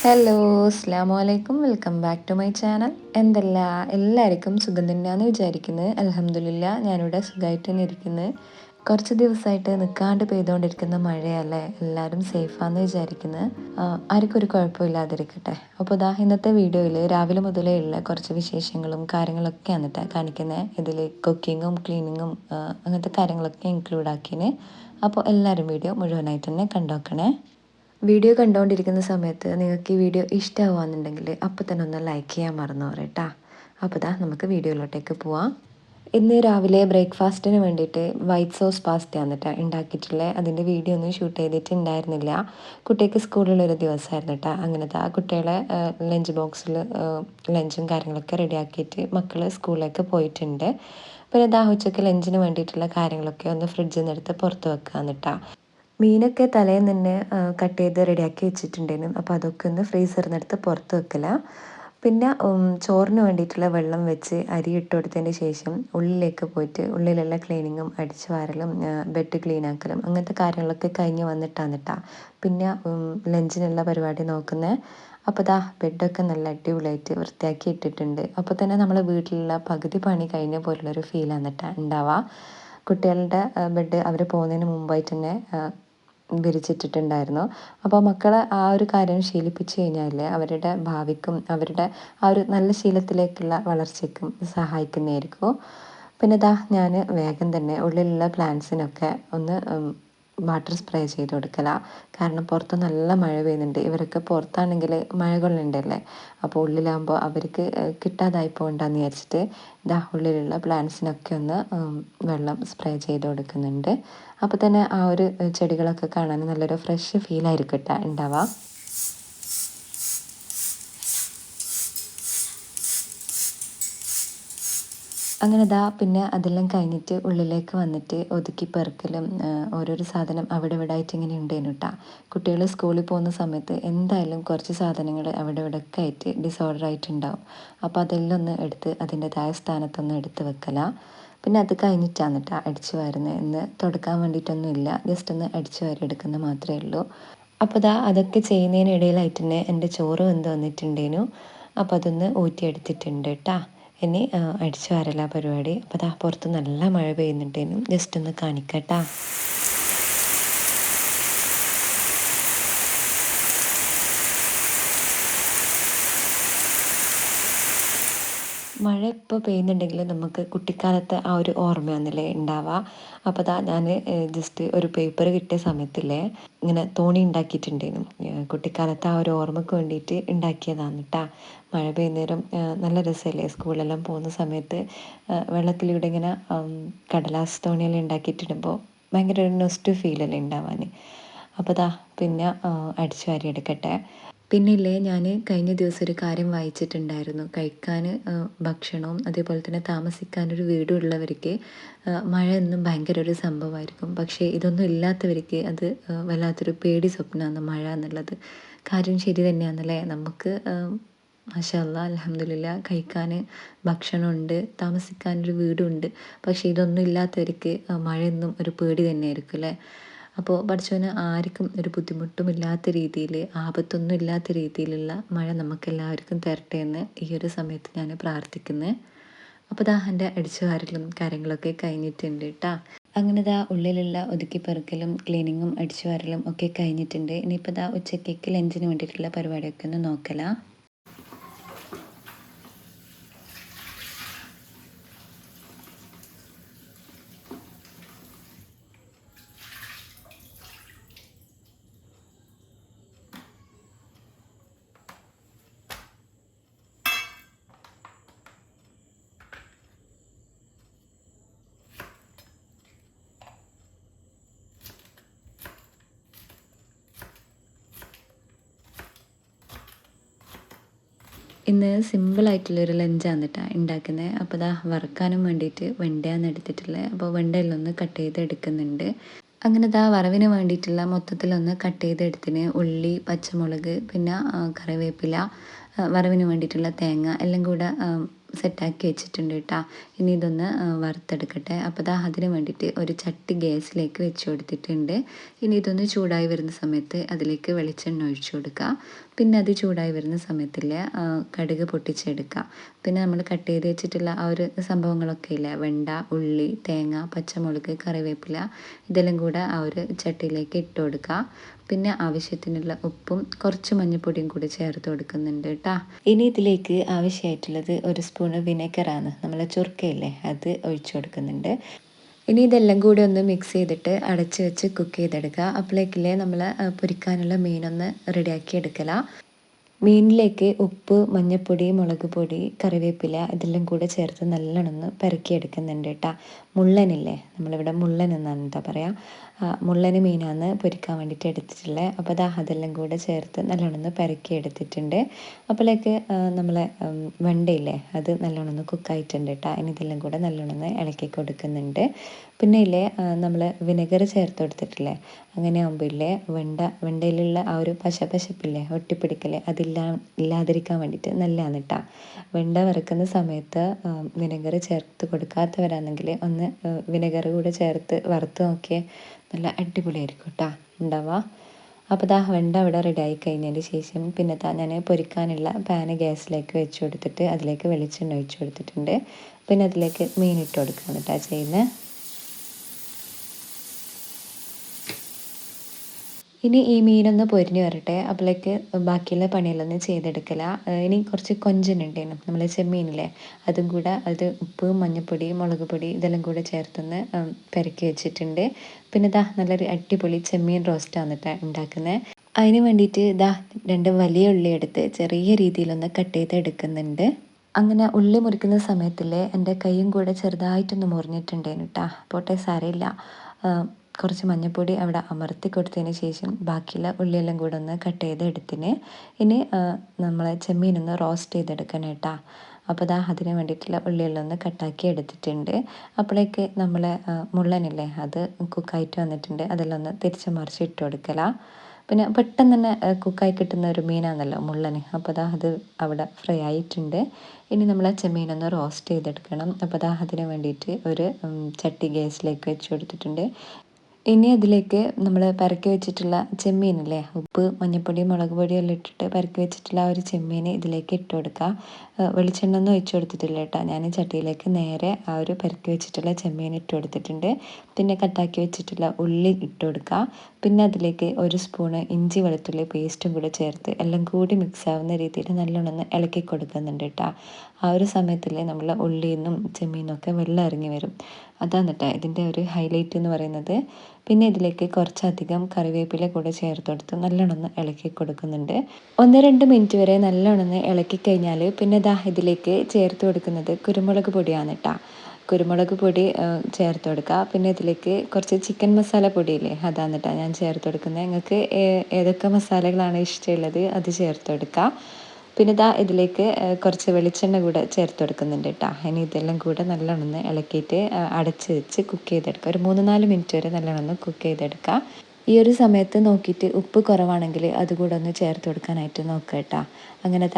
Hello, അസ്സലാമു അലൈക്കും. Welcome back to my channel. എന്തല്ല എല്ലാവർക്കും സുഖം തന്നെയാണെന്ന് വിചാരിക്കുന്നത്. അൽഹംദുലില്ലാ ഞാനിവിടെ സുഖമായിട്ട് തന്നെ ഇരിക്കുന്നത്. കുറച്ച് ദിവസമായിട്ട് നിൽക്കാണ്ട് പെയ്തുകൊണ്ടിരിക്കുന്ന മഴയല്ലേ, എല്ലാവരും സേഫാന്ന് വിചാരിക്കുന്നത്. ആർക്കും ഒരു കുഴപ്പമില്ലാതിരിക്കട്ടെ. അപ്പോൾ ഇന്നത്തെ വീഡിയോയിൽ രാവിലെ മുതലേ ഉള്ള കുറച്ച് വിശേഷങ്ങളും കാര്യങ്ങളൊക്കെയാണ് കാണിക്കുന്നത്. ഇതിൽ കുക്കിങ്ങും ക്ലീനിങ്ങും അങ്ങനത്തെ കാര്യങ്ങളൊക്കെ ഇൻക്ലൂഡ് ആക്കിന്. അപ്പോൾ എല്ലാവരും വീഡിയോ മുഴുവനായിട്ട് തന്നെ കണ്ടോക്കണേ. വീഡിയോ കണ്ടുകൊണ്ടിരിക്കുന്ന സമയത്ത് നിങ്ങൾക്ക് ഈ വീഡിയോ ഇഷ്ടമാവുകയാണെന്നുണ്ടെങ്കിൽ അപ്പോൾ തന്നെ ഒന്ന് ലൈക്ക് ചെയ്യാൻ മറന്നു പോരേട്ടാ. അപ്പോൾ നമുക്ക് വീഡിയോയിലോട്ടേക്ക് പോവാം. ഇന്ന് രാവിലെ ബ്രേക്ക്ഫാസ്റ്റിന് വേണ്ടിയിട്ട് വൈറ്റ് സോസ് പാസ്തയാണ് കേട്ടോ ഉണ്ടാക്കിയിട്ടുള്ളത്. അതിൻ്റെ വീഡിയോ ഒന്നും ഷൂട്ട് ചെയ്തിട്ടുണ്ടായിരുന്നില്ല. കുട്ടിക്ക് സ്കൂളിലൊരു ദിവസമായിരുന്നു കേട്ടോ. അങ്ങനത്തെ ആ കുട്ടികളെ ലഞ്ച് ബോക്സിൽ ലഞ്ചും കാര്യങ്ങളൊക്കെ റെഡിയാക്കിയിട്ട് മക്കൾ സ്കൂളിലേക്ക് പോയിട്ടുണ്ട്. പിന്നെ ഉച്ചയ്ക്ക് ലഞ്ചിന് വേണ്ടിയിട്ടുള്ള കാര്യങ്ങളൊക്കെ ഒന്ന് ഫ്രിഡ്ജിൽ നിന്ന് എടുത്ത് പുറത്ത് വെക്കുകയാണ് കേട്ടോ. മീനൊക്കെ തലേന്ന് തന്നെ കട്ട് ചെയ്ത് റെഡിയാക്കി വെച്ചിട്ടുണ്ടായിരുന്നു. അപ്പോൾ അതൊക്കെ ഒന്ന് ഫ്രീസറിൽ നിന്ന് എടുത്ത് പുറത്ത് വെക്കല. പിന്നെ ചോറിന് വേണ്ടിയിട്ടുള്ള വെള്ളം വെച്ച് അരി ഇട്ട് കൊടുത്തതിന് ശേഷം ഉള്ളിലേക്ക് പോയിട്ട് ഉള്ളിലുള്ള ക്ലീനിങ്ങും അടിച്ചു വാരലും ബെഡ് ക്ലീൻ ആക്കലും അങ്ങനത്തെ കാര്യങ്ങളൊക്കെ കഴിഞ്ഞ് വന്നിട്ടാണ് കേട്ടോ പിന്നെ ലഞ്ചിനുള്ള പരിപാടി നോക്കുന്നത്. അപ്പോൾ ബെഡൊക്കെ നല്ല അടിപൊളിയായിട്ട് വൃത്തിയാക്കി ഇട്ടിട്ടുണ്ട്. അപ്പോൾ തന്നെ നമ്മളെ വീട്ടിലുള്ള പകുതി പണി കഴിഞ്ഞ പോലുള്ളൊരു ഫീലാണ് കേട്ടോ ഉണ്ടാവുക. കുട്ടികളുടെ ബെഡ് അവർ പോകുന്നതിന് മുമ്പായിട്ട് തന്നെ വിരിച്ചിട്ടിട്ടുണ്ടായിരുന്നു. അപ്പോൾ മക്കളെ ആ ഒരു കാര്യം ശീലിപ്പിച്ച് കഴിഞ്ഞാൽ അവരുടെ ഭാവിക്കും അവരുടെ ആ ഒരു നല്ല ശീലത്തിലേക്കുള്ള വളർച്ചയ്ക്കും സഹായിക്കുന്നതായിരിക്കും. പിന്നെ ഞാൻ വേഗം തന്നെ ഉള്ളിലുള്ള പ്ലാന്റ്സിനൊക്കെ ഒന്ന് വാട്ടർ സ്പ്രേ ചെയ്ത് കൊടുക്കല. കാരണം പുറത്ത് നല്ല മഴ പെയ്യുന്നുണ്ട്. ഇവരൊക്കെ പുറത്താണെങ്കിൽ മഴ കൊള്ളണ്ടല്ലേ, അപ്പോൾ ഉള്ളിലാകുമ്പോൾ അവർക്ക് കിട്ടാതായി പോകണ്ടെന്ന് വിചാരിച്ചിട്ട് ഉള്ളിലുള്ള പ്ലാന്റ്സിനൊക്കെ ഒന്ന് വെള്ളം സ്പ്രേ ചെയ്ത് കൊടുക്കുന്നുണ്ട്. അപ്പോൾ തന്നെ ആ ഒരു ചെടികളൊക്കെ കാണാൻ നല്ലൊരു ഫ്രഷ് ഫീലായിരിക്കും കേട്ടോ ഉണ്ടാവുക. അങ്ങനെ പിന്നെ അതെല്ലാം കഴിഞ്ഞിട്ട് ഉള്ളിലേക്ക് വന്നിട്ട് ഒതുക്കി പെറുക്കലും ഓരോരോ സാധനം അവിടെ ഇവിടെ ആയിട്ട് ഇങ്ങനെ ഉണ്ടേനു കേട്ടോ. കുട്ടികൾ സ്കൂളിൽ പോകുന്ന സമയത്ത് എന്തായാലും കുറച്ച് സാധനങ്ങൾ അവിടെ ഇവിടെ ഒക്കെ ആയിട്ട് ഡിസോർഡർ ആയിട്ടുണ്ടാവും. അപ്പോൾ അതെല്ലാം ഒന്ന് എടുത്ത് അതിൻ്റെതായ സ്ഥാനത്തൊന്ന് എടുത്ത് വെക്കല. പിന്നെ അത് കഴിഞ്ഞിട്ടാണ് കേട്ടോ അടിച്ചു വാരുന്നത്. ഇന്ന് തുടക്കാൻ വേണ്ടിയിട്ടൊന്നുമില്ല, ജസ്റ്റ് ഒന്ന് അടിച്ചു വാരി എടുക്കുന്നത് മാത്രമേ ഉള്ളൂ. അപ്പോൾ അതൊക്കെ ചെയ്യുന്നതിനിടയിലായിട്ട് തന്നെ എൻ്റെ ചോറ് വെന്ത് വന്നിട്ടുണ്ടേനു. അപ്പോൾ അതൊന്ന് ഊറ്റിയെടുത്തിട്ടുണ്ട് കേട്ടോ. ഇനി അടിച്ചു വാരല പരിപാടി. അപ്പോൾ പുറത്ത് നല്ല മഴ പെയ്യുന്നുണ്ടേനും, ജസ്റ്റ് ഒന്ന് കാണിക്കട്ടാ. മഴ ഇപ്പോൾ പെയ്യുന്നുണ്ടെങ്കിൽ നമുക്ക് കുട്ടിക്കാലത്തെ ആ ഒരു ഓർമ്മയൊന്നുമില്ലേ ഉണ്ടാവുക. അപ്പോൾ ഞാൻ ജസ്റ്റ് ഒരു പേപ്പർ കിട്ടിയ സമയത്തില്ലേ ഇങ്ങനെ തോണി ഉണ്ടാക്കിയിട്ടുണ്ടായിരുന്നു. കുട്ടിക്കാലത്തെ ആ ഒരു ഓർമ്മയ്ക്ക് വേണ്ടിയിട്ട് ഉണ്ടാക്കിയതാണ് കേട്ടോ. മഴ പെയ്യുന്നേരം നല്ല രസമല്ലേ സ്കൂളിലെല്ലാം പോകുന്ന സമയത്ത് വെള്ളത്തിലൂടെ ഇങ്ങനെ കടലാസ് തോണിയെല്ലാം ഉണ്ടാക്കിയിട്ടിടുമ്പോൾ ഭയങ്കര ഒരു നൊസ്റ്റു ഫീലല്ലേ ഉണ്ടാവാൻ. അപ്പോൾ പിന്നെ അടിച്ചു വാരി എടുക്കട്ടെ. പിന്നില്ലേ ഞാൻ കഴിഞ്ഞ ദിവസം ഒരു കാര്യം വായിച്ചിട്ടുണ്ടായിരുന്നു. കഴിക്കാൻ ഭക്ഷണവും അതേപോലെ തന്നെ താമസിക്കാനൊരു വീടും ഉള്ളവർക്ക് മഴ എന്നും ഭയങ്കര ഒരു സംഭവമായിരിക്കും. പക്ഷേ ഇതൊന്നും ഇല്ലാത്തവർക്ക് അത് വല്ലാത്തൊരു പേടി സ്വപ്നമാണ് മഴ എന്നുള്ളത്. കാര്യം ശരി തന്നെയാണല്ലേ. നമുക്ക് മാഷാ അല്ലാഹ് അൽഹംദുലില്ലാ കഴിക്കാൻ ഭക്ഷണമുണ്ട്, താമസിക്കാനൊരു വീടുണ്ട്. പക്ഷേ ഇതൊന്നും ഇല്ലാത്തവർക്ക് മഴയൊന്നും ഒരു പേടി തന്നെയായിരിക്കും അല്ലേ. അപ്പോൾ പടച്ചോന് ആർക്കും ഒരു ബുദ്ധിമുട്ടും ഇല്ലാത്ത രീതിയിൽ, ആപത്തൊന്നും ഇല്ലാത്ത രീതിയിലുള്ള മഴ നമുക്കെല്ലാവർക്കും തരട്ടെ എന്ന് ഈ ഒരു സമയത്ത് ഞാൻ പ്രാർത്ഥിക്കുന്നത്. അപ്പോൾ എൻ്റെ അടിച്ചു വാരലും കാര്യങ്ങളൊക്കെ കഴിഞ്ഞിട്ടുണ്ട് കേട്ടോ. അങ്ങനെ ഉള്ളിലുള്ള ഒതുക്കിപ്പെറുക്കലും ക്ലീനിങ്ങും അടിച്ചു വാരലും ഒക്കെ കഴിഞ്ഞിട്ടുണ്ട്. ഇനിയിപ്പോൾ ഉച്ചക്കേക്ക് ലഞ്ചിന് വേണ്ടിയിട്ടുള്ള പരിപാടിയൊക്കെ ഒന്ന് നോക്കലാം. ഇന്ന് സിമ്പിളായിട്ടുള്ളൊരു ലഞ്ചാണ് കേട്ടോ ഉണ്ടാക്കുന്നത്. അപ്പോൾ വറുക്കാനും വേണ്ടിയിട്ട് വെണ്ടയാണ് എടുത്തിട്ടുള്ളത്. അപ്പോൾ വെണ്ടയെല്ലാം ഒന്ന് കട്ട് ചെയ്ത് എടുക്കുന്നുണ്ട്. അങ്ങനെ വറവിന് വേണ്ടിയിട്ടുള്ള മൊത്തത്തിലൊന്ന് കട്ട് ചെയ്തെടുത്തിന്. ഉള്ളി, പച്ചമുളക്, പിന്നെ കറിവേപ്പില, വറവിന് വേണ്ടിയിട്ടുള്ള തേങ്ങ എല്ലാം കൂടെ സെറ്റാക്കി വെച്ചിട്ടുണ്ട് കേട്ടോ. ഇനി ഇതൊന്ന് വറുത്തെടുക്കട്ടെ. അപ്പോൾ അതിന് വേണ്ടിയിട്ട് ഒരു ചട്ടി ഗ്യാസിലേക്ക് വെച്ച് കൊടുത്തിട്ടുണ്ട്. ഇനി ഇതൊന്ന് ചൂടായി വരുന്ന സമയത്ത് അതിലേക്ക് വെളിച്ചെണ്ണ ഒഴിച്ചു കൊടുക്കുക. പിന്നെ അത് ചൂടായി വരുന്ന സമയത്തില്ലേ കടുക് പൊട്ടിച്ചെടുക്കുക. പിന്നെ നമ്മൾ കട്ട് ചെയ്ത് വെച്ചിട്ടുള്ള ആ ഒരു സംഭവങ്ങളൊക്കെ ഇല്ലേ, വെണ്ട, ഉള്ളി, തേങ്ങ, പച്ചമുളക്, കറിവേപ്പില, ഇതെല്ലാം കൂടെ ആ ഒരു ചട്ടിയിലേക്ക് ഇട്ട് കൊടുക്കുക. പിന്നെ ആവശ്യത്തിനുള്ള ഉപ്പും കുറച്ച് മഞ്ഞൾപ്പൊടിയും കൂടി ചേർത്ത് കൊടുക്കുന്നുണ്ട് കേട്ടോ. ഇനി ഇതിലേക്ക് ആവശ്യമായിട്ടുള്ളത് ഒരു സ്പൂണ് വിനെഗറാണ്, നമ്മളെ ചുർക്കയില്ലേ, അത് ഒഴിച്ചു കൊടുക്കുന്നുണ്ട്. ഇനി ഇതെല്ലാം കൂടി ഒന്ന് മിക്സ് ചെയ്തിട്ട് അടച്ച് വെച്ച് കുക്ക് ചെയ്തെടുക്കുക. അപ്പോഴേക്കില്ലേ നമ്മൾ പൊരിക്കാനുള്ള മീനൊന്ന് റെഡിയാക്കി എടുക്കല. മീനിലേക്ക് ഉപ്പ്, മഞ്ഞൾപ്പൊടി, മുളക് പൊടി, കറിവേപ്പില ഇതെല്ലാം കൂടെ ചേർത്ത് നല്ലോണം ഒന്ന് പെരക്കിയെടുക്കുന്നുണ്ട് കേട്ടോ. മുള്ളനില്ലേ, നമ്മളിവിടെ മുള്ളൻ എന്നാണ് എന്താ പറയുക, മുള്ളന് മീനാണ് പൊരിക്കാൻ വേണ്ടിയിട്ട് എടുത്തിട്ടുള്ളത്. അപ്പോൾ അതെല്ലാം കൂടെ ചേർത്ത് നല്ലോണം ഒന്ന് പെരക്കി എടുത്തിട്ടുണ്ട്. അപ്പോഴേക്ക് നമ്മളെ വെണ്ടയില്ലേ, അത് നല്ലോണം ഒന്ന് കുക്കായിട്ടുണ്ട് കേട്ടോ. ഇനി ഇതെല്ലാം കൂടെ നല്ലോണം ഒന്ന് ഇളക്കി കൊടുക്കുന്നുണ്ട്. പിന്നെ ഇല്ലേ നമ്മൾ വിനെഗർ ചേർത്ത് കൊടുത്തിട്ടില്ലേ, അങ്ങനെ ആകുമ്പോൾ ഇല്ലേ വെണ്ടയിലുള്ള ആ ഒരു പശപ്പില്ലേ, ഒട്ടിപ്പിടിക്കൽ ഇല്ലാതിരിക്കാൻ വേണ്ടിയിട്ട് നല്ലതാണ് കേട്ടോ. വെണ്ട വറുക്കുന്ന സമയത്ത് വിനെഗർ ചേർത്ത് കൊടുക്കാത്തവരാണെങ്കിൽ ഒന്ന് വിനെഗർ കൂടെ ചേർത്ത് വറുത്ത് നോക്കിയേ, നല്ല അടിപൊളിയായിരിക്കും കേട്ടോ ഉണ്ടാവുക. അപ്പോൾ വെണ്ട അവിടെ റെഡിയായി കഴിഞ്ഞതിന് ശേഷം പിന്നെ ഞാൻ പൊരിക്കാനുള്ള പാന് ഗ്യാസിലേക്ക് വെച്ച് കൊടുത്തിട്ട് അതിലേക്ക് വെളിച്ചെണ്ണ ഒഴിച്ച് കൊടുത്തിട്ടുണ്ട്. പിന്നെ അതിലേക്ക് മീൻ ഇട്ട് കൊടുക്കുകയാണ് കേട്ടോ ചെയ്യുന്നത്. ഇനി ഈ മീനൊന്ന് പൊരിഞ്ഞ് വരട്ടെ. അപ്പോഴേക്ക് ബാക്കിയുള്ള പണികളൊന്നും ചെയ്തെടുക്കല. ഇനി കുറച്ച് കൊഞ്ചനുണ്ടേനും, നമ്മളെ ചെമ്മീനില്ലേ, അതും കൂടെ അത് ഉപ്പ്, മഞ്ഞൾപ്പൊടി, മുളക് പൊടി ഇതെല്ലാം കൂടെ ചേർത്തൊന്ന് പെരക്കി വെച്ചിട്ടുണ്ട്. പിന്നെ നല്ലൊരു അടിപൊളി ചെമ്മീൻ റോസ്റ്റാണ് കേട്ടോ ഉണ്ടാക്കുന്നത്. അതിന് വേണ്ടിയിട്ട് 2 വലിയ ഉള്ളി എടുത്ത് ചെറിയ രീതിയിലൊന്ന് കട്ട് ചെയ്ത് എടുക്കുന്നുണ്ട്. അങ്ങനെ ഉള്ളി മുറിക്കുന്ന സമയത്തില്ലേ എൻ്റെ കൈയും കൂടെ ചെറുതായിട്ടൊന്ന് മുറിഞ്ഞിട്ടുണ്ടേനു കേട്ടോ. പോട്ടെ, സാരമില്ല. കുറച്ച് മഞ്ഞൾപ്പൊടി അവിടെ അമർത്തി കൊടുത്തതിന് ശേഷം ബാക്കിയുള്ള ഉള്ളിയെല്ലാം കൂടെ ഒന്ന് കട്ട് ചെയ്ത് എടുത്തിന്. ഇനി നമ്മൾ ചെമ്മീനൊന്ന് റോസ്റ്റ് ചെയ്തെടുക്കണം കേട്ടോ. അപ്പോൾ അതിന് വേണ്ടിയിട്ടുള്ള ഉള്ളിയെല്ലാം ഒന്ന് കട്ടാക്കി എടുത്തിട്ടുണ്ട്. അപ്പോഴേക്ക് നമ്മൾ മുള്ളനില്ലേ, അത് കുക്കായിട്ട് വന്നിട്ടുണ്ട്. അതെല്ലാം ഒന്ന് തിരിച്ച് മറിച്ച് ഇട്ട് കൊടുക്കല. പിന്നെ പെട്ടെന്ന് തന്നെ കുക്കായി കിട്ടുന്ന ഒരു മീനാണല്ലോ മുള്ളന്. അപ്പോൾ അത് അവിടെ ഫ്രൈ ആയിട്ടുണ്ട്. ഇനി നമ്മൾ ആ ചെമ്മീനൊന്ന് റോസ്റ്റ് ചെയ്തെടുക്കണം. അപ്പോൾ അതിന് വേണ്ടിയിട്ട് ഒരു ചട്ടി ഗ്യാസിലേക്ക് വെച്ച് കൊടുത്തിട്ടുണ്ട്. ഇനി അതിലേക്ക് നമ്മൾ പരക്കി വെച്ചിട്ടുള്ള ചെമ്മീനില്ലേ, ഉപ്പ്, മഞ്ഞൾപ്പൊടി, മുളക് പൊടിയെല്ലാം ഇട്ടിട്ട് പരക്കി വെച്ചിട്ടുള്ള ആ ഒരു ചെമ്മീൻ ഇതിലേക്ക് ഇട്ട് കൊടുക്കുക. വെളിച്ചെണ്ണ ഒന്നും ഒഴിച്ച് കൊടുത്തിട്ടില്ല കേട്ടോ. ഞാൻ ചട്ടിയിലേക്ക് നേരെ ആ ഒരു പരക്കി വെച്ചിട്ടുള്ള ചെമ്മീൻ ഇട്ട് കൊടുത്തിട്ടുണ്ട്. പിന്നെ കട്ടാക്കി വെച്ചിട്ടുള്ള ഉള്ളി ഇട്ട് കൊടുക്കുക. പിന്നെ അതിലേക്ക് ഒരു സ്പൂണ് ഇഞ്ചി വെളുത്തുള്ളി പേസ്റ്റും കൂടെ ചേർത്ത് എല്ലാം കൂടി മിക്സ് ആവുന്ന രീതിയിൽ നല്ലോണം ഒന്ന് ഇളക്കി കൊടുക്കുന്നുണ്ട് കേട്ടോ. ആ ഒരു സമയത്തില്ലേ നമ്മൾ ഉള്ളിയിൽ നിന്നും ചെമ്മീനും ഒക്കെ വെള്ളം ഇറങ്ങി വരും. അതാണ് കേട്ടോ ഇതിൻ്റെ ഒരു ഹൈലൈറ്റ് എന്ന് പറയുന്നത്. പിന്നെ ഇതിലേക്ക് കുറച്ചധികം കറിവേപ്പില കൂടെ ചേർത്ത് കൊടുത്ത് നല്ലോണം ഒന്ന് ഇളക്കി കൊടുക്കുന്നുണ്ട്. 1-2 മിനിറ്റ് വരെ നല്ലോണം ഒന്ന് ഇളക്കി കഴിഞ്ഞാൽ പിന്നെ ഇതിലേക്ക് ചേർത്ത് കൊടുക്കുന്നത് കുരുമുളക് പൊടിയാണ് കേട്ടോ. കുരുമുളക് പൊടി ചേർത്ത് കൊടുക്കുക. പിന്നെ ഇതിലേക്ക് കുറച്ച് ചിക്കൻ മസാല പൊടിയില്ലേ, അതാണ് കേട്ടോ ഞാൻ ചേർത്ത് കൊടുക്കുന്നത്. നിങ്ങൾക്ക് ഏതൊക്കെ മസാലകളാണ് ഇഷ്ടമുള്ളത് അത് ചേർത്ത് കൊടുക്കുക. പിന്നെ ഇതിലേക്ക് കുറച്ച് വെളിച്ചെണ്ണ കൂടെ ചേർത്ത് കൊടുക്കുന്നുണ്ട് കേട്ടോ. ഇനി ഇതെല്ലാം കൂടെ നല്ലോണം ഒന്ന് ഇളക്കിയിട്ട് അടച്ച് വെച്ച് കുക്ക് ചെയ്തെടുക്കുക. ഒരു 3-4 മിനിറ്റ് വരെ നല്ലോണം ഒന്ന് കുക്ക് ചെയ്തെടുക്കുക. ഈ ഒരു സമയത്ത് നോക്കിയിട്ട് ഉപ്പ് കുറവാണെങ്കിൽ അതുകൂടെ ഒന്ന് ചേർത്ത് കൊടുക്കാനായിട്ട് നോക്കുക കേട്ടോ. അങ്ങനെ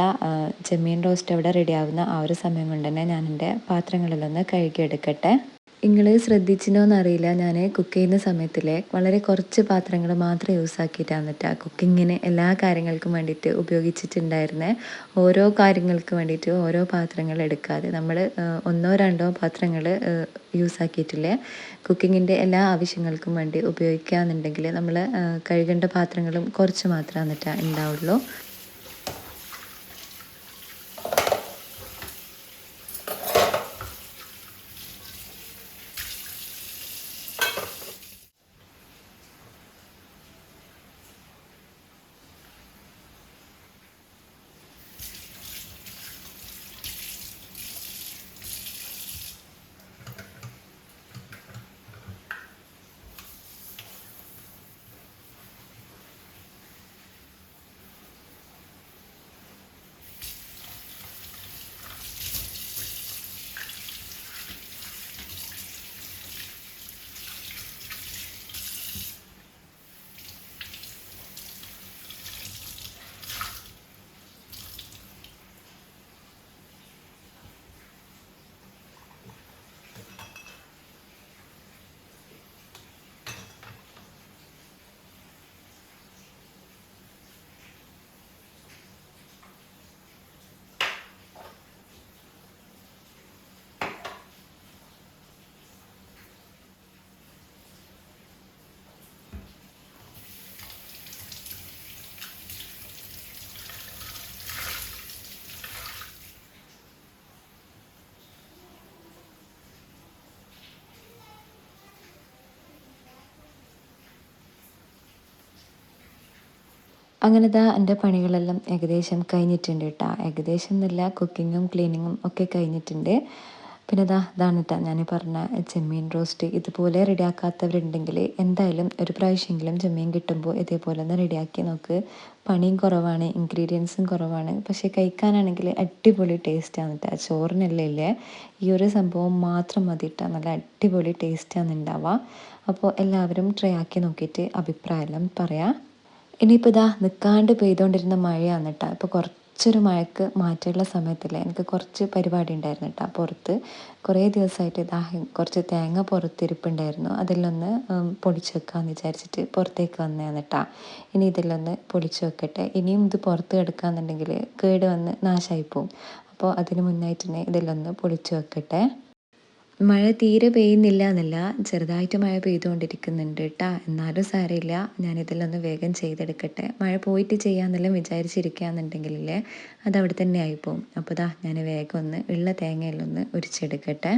ചെമ്മീൻ റോസ്റ്റ് അവിടെ റെഡി ആവുന്ന ആ ഒരു സമയം കൊണ്ട് തന്നെ ഞാൻ എൻ്റെ പാത്രങ്ങളിലൊന്ന് കഴുകിയെടുക്കട്ടെ. നിങ്ങൾ ശ്രദ്ധിച്ചിനോന്നറിയില്ല, ഞാൻ കുക്ക് ചെയ്യുന്ന സമയത്തിൽ വളരെ കുറച്ച് പാത്രങ്ങൾ മാത്രം യൂസ് ആക്കിയിട്ടാണ് കേട്ടോ കുക്കിങ്ങിന് എല്ലാ കാര്യങ്ങൾക്കും വേണ്ടിയിട്ട് ഉപയോഗിച്ചിട്ടുണ്ടായിരുന്നത്. ഓരോ കാര്യങ്ങൾക്ക് വേണ്ടിയിട്ട് ഓരോ പാത്രങ്ങൾ എടുക്കാതെ നമ്മൾ 1-2 പാത്രങ്ങൾ യൂസ് ആക്കിയിട്ടില്ലേ കുക്കിങ്ങിൻ്റെ എല്ലാ ആവശ്യങ്ങൾക്കും വേണ്ടി ഉപയോഗിക്കുകയെന്നുണ്ടെങ്കിൽ നമ്മൾ കഴുകേണ്ട പാത്രങ്ങളും കുറച്ച് മാത്രമാണ് കേട്ടോ ഉണ്ടാവുള്ളൂ. അങ്ങനെ ദാ എൻ്റെ പണികളെല്ലാം ഏകദേശം കഴിഞ്ഞിട്ടുണ്ട് കേട്ടോ. ഏകദേശം എന്നല്ല, കുക്കിങ്ങും ക്ലീനിങ്ങും ഒക്കെ കഴിഞ്ഞിട്ടുണ്ട്. പിന്നെ ഇതാണ് കേട്ടോ ഞാൻ പറഞ്ഞ ചെമ്മീൻ റോസ്റ്റ്. ഇതുപോലെ റെഡിയാക്കാത്തവരുണ്ടെങ്കിൽ എന്തായാലും ഒരു പ്രാവശ്യമെങ്കിലും ചെമ്മീൻ കിട്ടുമ്പോൾ ഇതേപോലെ ഒന്ന് റെഡിയാക്കി നോക്ക്. പണിയും കുറവാണ്, ഇൻഗ്രീഡിയൻസും കുറവാണ്, പക്ഷേ കഴിക്കാനാണെങ്കിൽ അടിപൊളി ടേസ്റ്റാണ് കേട്ടോ. ചോറിനല്ലേ ഇല്ലേ, ഈ ഒരു സംഭവം മാത്രം മതി കേട്ടോ, നല്ല അടിപൊളി ടേസ്റ്റാണ് ഉണ്ടാവുക. അപ്പോൾ എല്ലാവരും ട്രൈ ആക്കി നോക്കിയിട്ട് അഭിപ്രായമെല്ലാം പറയാം. ഇനിയിപ്പോൾ നിൽക്കാണ്ട് പെയ്തുകൊണ്ടിരുന്ന മഴയാണ് കേട്ടോ. ഇപ്പോൾ കുറച്ചൊരു മഴക്ക് മാറ്റമുള്ള സമയത്തില്ലേ, എനിക്ക് കുറച്ച് പരിപാടി ഉണ്ടായിരുന്നു കേട്ടോ പുറത്ത്. കുറേ ദിവസമായിട്ട് കുറച്ച് തേങ്ങ പുറത്തിരിപ്പുണ്ടായിരുന്നു. അതിലൊന്ന് പൊടിച്ച് വെക്കാമെന്ന് വിചാരിച്ചിട്ട് പുറത്തേക്ക് വന്നതാണ് കേട്ടോ. ഇനി ഇതിലൊന്ന് പൊടിച്ച് വെക്കട്ടെ. ഇനിയും ഇത് പുറത്ത് കിടക്കാന്നുണ്ടെങ്കിൽ കേട് വന്ന് നാശമായി പോവും. അപ്പോൾ അതിന് മുന്നായിട്ട് തന്നെ ഇതിലൊന്ന് പൊടിച്ച് വെക്കട്ടെ. മഴ തീരെ പെയ്യുന്നില്ല എന്നല്ല, ചെറുതായിട്ട് മഴ പെയ്തുകൊണ്ടിരിക്കുന്നുണ്ട് കേട്ടോ. എന്നാലും സാരമില്ല, ഞാനിതിലൊന്ന് വേഗം ചെയ്തെടുക്കട്ടെ. മഴ പോയിട്ട് ചെയ്യാമെന്നെല്ലാം വിചാരിച്ചിരിക്കുകയെന്നുണ്ടെങ്കിലേ അതവിടെ തന്നെ ആയിപ്പോവും. അപ്പോൾ ഞാൻ വേഗം ഒന്ന് ഉള്ള തേങ്ങയെല്ലാം ഒന്ന് ഉരിച്ചെടുക്കട്ടെ.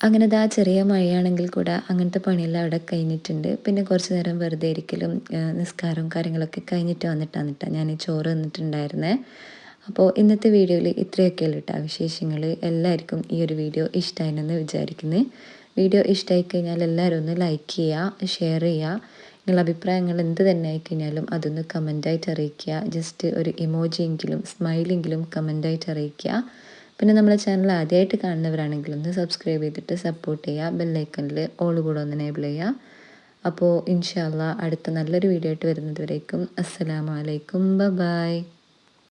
അങ്ങനെ ചെറിയ മഴയാണെങ്കിൽ കൂടെ അങ്ങനത്തെ പണിയെല്ലാം അവിടെ കഴിഞ്ഞിട്ടുണ്ട്. പിന്നെ കുറച്ച് നേരം വെറുതെ ഇരിക്കലും നിസ്കാരവും കാര്യങ്ങളൊക്കെ കഴിഞ്ഞിട്ട് വന്നിട്ടാണ് കേട്ടോ ഞാൻ ചോറ് തന്നിട്ടുണ്ടായിരുന്നേ. അപ്പോൾ ഇന്നത്തെ വീഡിയോയിൽ ഇത്രയൊക്കെയല്ല കേട്ടോ വിശേഷങ്ങൾ. എല്ലാവർക്കും ഈ ഒരു വീഡിയോ ഇഷ്ടമായെന്ന് വിചാരിക്കുന്നു. വീഡിയോ ഇഷ്ടമായി കഴിഞ്ഞാൽ എല്ലാവരും ഒന്ന് ലൈക്ക് ചെയ്യുക, ഷെയർ ചെയ്യുക. നിങ്ങളുടെ അഭിപ്രായങ്ങൾ എന്ത് തന്നെ ആയിക്കഴിഞ്ഞാലും അതൊന്ന് കമൻറ്റായിട്ട് അറിയിക്കുക. ജസ്റ്റ് ഒരു ഇമോജിയെങ്കിലും സ്മൈലെങ്കിലും കമൻറ്റായിട്ട് അറിയിക്കുക. പിന്നെ നമ്മളെ ചാനൽ ആദ്യമായിട്ട് കാണുന്നവരാണെങ്കിൽ ഒന്ന് സബ്സ്ക്രൈബ് ചെയ്തിട്ട് സപ്പോർട്ട് ചെയ്യുക. ബെല്ലൈക്കണിൽ ഓൾ കൂടെ ഒന്ന് എനേബിൾ ചെയ്യുക. അപ്പോൾ ഇൻഷാ അല്ലാഹ് അടുത്ത നല്ലൊരു വീഡിയോ ആയിട്ട് വരുന്നത് വരേക്കും അസ്സലാമു അലൈക്കും, ബൈ.